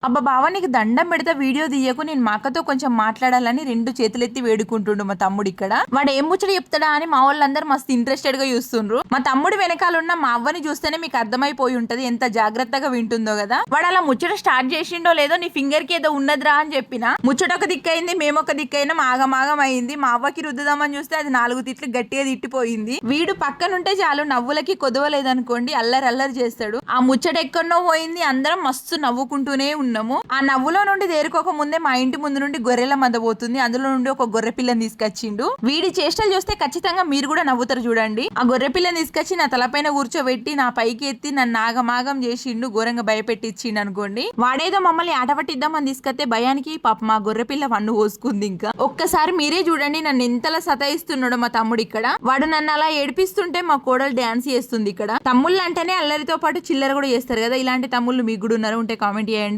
అబ్బా బావ నీకు దండం పెడితే వీడియో తీయకు, నేను మా అక్కతో కొంచెం మాట్లాడాలని 2 చేతులెత్తి వేడుకుంటుండు మా తమ్ముడు. ఇక్కడ వాడు ఏం ముచ్చట చెప్తాడా అని మా వాళ్ళందరూ మస్తు ఇంట్రెస్టెడ్ గా చూస్తుండ్రు. మా తమ్ముడు వెనకాల ఉన్న మా అవ్వని చూస్తేనే మీకు అర్థమైపోయి ఉంటది ఎంత జాగ్రత్తగా వింటుందో కదా. వాడు అలా ముచ్చట స్టార్ట్ చేసిండో లేదో నీ ఫింగర్ కి ఏదో ఉన్నదిరా అని చెప్పిన. ముచ్చట ఒక దిక్కైంది, మేమొక దిక్కైనా ఆగమాగం అయింది. మా అవ్వకి రుద్దుదామని చూస్తే అది 4 తిట్లు గట్టిగా తిట్టిపోయింది. వీడు పక్కనుంటే చాలు నవ్వులకి కొదవలేదనుకోండి అల్లరి అల్లరి చేస్తాడు. ఆ ముచ్చట ఎక్కడనో పోయింది, అందరం మస్తు నవ్వుకుంటూనే ఉన్నాము. ఆ నవ్వులో నుండి దేరుకోక ముందే మా ఇంటి ముందు నుండి గొర్రెల మంద పోతుంది, అందులో నుండి ఒక గొర్రె పిల్లని తీసుకొచ్చిండు. వీడి చేష్టలు చూస్తే ఖచ్చితంగా మీరు కూడా నవ్వుతారు చూడండి. ఆ గొర్రె పిల్లని తీసుకొచ్చి నా తలపైన కూర్చోబెట్టి నా పైకి ఎత్తి నన్ను ఆగమాగం చేసిండు, ఘోరంగా భయపెట్టించిండు అనుకోండి. వాడేదో మమ్మల్ని ఆట పట్టిద్దామని తీసుకొస్తే భయానికి పాప మా గొర్రె పిల్ల వన్ను పోసుకుంది. ఇంకా ఒక్కసారి మీరే చూడండి నన్ను ఎంతలా సతాయిస్తున్నాడు మా తమ్ముడు. ఇక్కడ వాడు నన్ను అలా ఏడిపిస్తుంటే మా కోడలు డాన్స్ చేస్తుంది. ఇక్కడ తమ్ముళ్ళు అంటేనే అల్లరితో పాటు చిల్లర కూడా చేస్తారు కదా. ఇలాంటి తమ్ముళ్ళు మీకు కూడా ఉన్నారు ఉంటే కామెంట్ చేయండి.